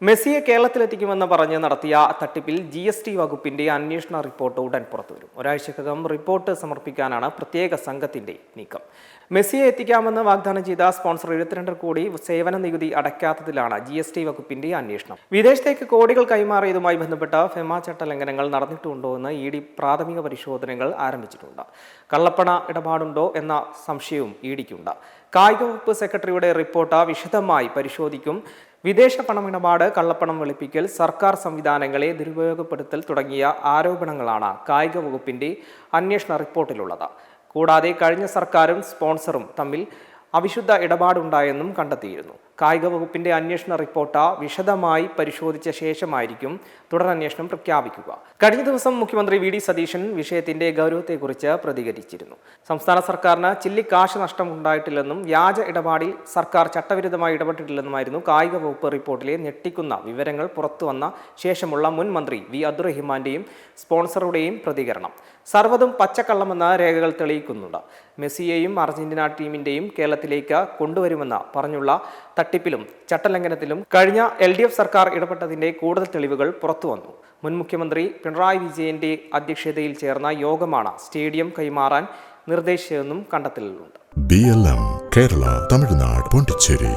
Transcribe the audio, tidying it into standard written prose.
മെസ്സിയെ കേരളത്തിലെത്തിക്കുമെന്ന് പറഞ്ഞ് നടത്തിയ തട്ടിപ്പിൽ GST വകുപ്പിന്റെ അന്വേഷണ റിപ്പോർട്ട് ഉടൻ പുറത്തുവരും. ഒരാഴ്ചക്കകം റിപ്പോർട്ട് സമർപ്പിക്കാനാണ് പ്രത്യേക സംഘത്തിന്റെ നീക്കം. മെസ്സിയെ എത്തിക്കാമെന്ന് വാഗ്ദാനം ചെയ്ത സ്പോൺസർ 72 കോടി സേവന നികുതി അടയ്ക്കാത്തതിലാണ് GST വകുപ്പിന്റെ അന്വേഷണം. വിദേശത്തേക്ക് കോടികൾ കൈമാറിയതുമായി ബന്ധപ്പെട്ട ഫെമ ചട്ടലംഘനങ്ങൾ നടന്നിട്ടുണ്ടോ എന്ന് ED പ്രാഥമിക പരിശോധനകൾ ആരംഭിച്ചിട്ടുണ്ട്. കള്ളപ്പണ ഇടപാടുണ്ടോ എന്ന സംശയവും EDക്കുണ്ട്. കായിക വകുപ്പ് സെക്രട്ടറിയുടെ റിപ്പോർട്ട് വിശദമായി പരിശോധിക്കും. വിദേശ പണമിടപാട്, കള്ളപ്പണം വെളുപ്പിക്കൽ, സർക്കാർ സംവിധാനങ്ങളെ ദുരുപയോഗപ്പെടുത്തൽ തുടങ്ങിയ ആരോപണങ്ങളാണ് കായിക വകുപ്പിന്റെ അന്വേഷണ റിപ്പോർട്ടിലുള്ളത്. കൂടാതെ കഴിഞ്ഞ സർക്കാരും സ്പോൺസറും തമ്മിൽ അവിശുദ്ധ ഇടപാടുണ്ടായെന്നും കണ്ടെത്തിയിരുന്നു. കായിക വകുപ്പിന്റെ അന്വേഷണ റിപ്പോർട്ട് വിശദമായി പരിശോധിച്ച ശേഷമായിരിക്കും തുടരന്വേഷണം പ്രഖ്യാപിക്കുക. കഴിഞ്ഞ ദിവസം മുഖ്യമന്ത്രി VD സതീശൻ വിഷയത്തിന്റെ ഗൗരവത്തെക്കുറിച്ച് പ്രതികരിച്ചിരുന്നു. സംസ്ഥാന സർക്കാരിന് ചില്ലിക്കാശ് നഷ്ടം ഉണ്ടായിട്ടില്ലെന്നും വ്യാജ ഇടപാടിൽ സർക്കാർ ചട്ടവിരുദ്ധമായി ഇടപെട്ടിട്ടില്ലെന്നുമായിരുന്നു കായിക വകുപ്പ് റിപ്പോർട്ടിലെ ഞെട്ടിക്കുന്ന വിവരങ്ങൾ പുറത്തുവന്ന ശേഷമുള്ള മുൻ മന്ത്രി V അബ്ദുറഹിമാന്റെയും സ്പോൺസറുടെയും പ്രതികരണം. സർവ്വതും പച്ചക്കള്ളമെന്ന രേഖകൾ തെളിയിക്കുന്നുണ്ട്. മെസ്സിയെയും അർജന്റീന ടീമിന്റെയും കേരളത്തിലേക്ക് കൊണ്ടുവരുമെന്ന് പറഞ്ഞുള്ള തട്ടിപ്പിലും ചട്ടലംഘനത്തിലും കഴിഞ്ഞ LDF സർക്കാർ ഇടപെട്ടതിന്റെ കൂടുതൽ തെളിവുകൾ പുറത്തുവന്നു. മുൻ മുഖ്യമന്ത്രി പിണറായി വിജയന്റെ അധ്യക്ഷതയിൽ ചേർന്ന യോഗമാണ് സ്റ്റേഡിയം കൈമാറാൻ നിർദ്ദേശിച്ചതെന്നും കണ്ടെത്തലുണ്ട്. BLM കേരള, തമിഴ്നാട്, പോണ്ടിച്ചേരി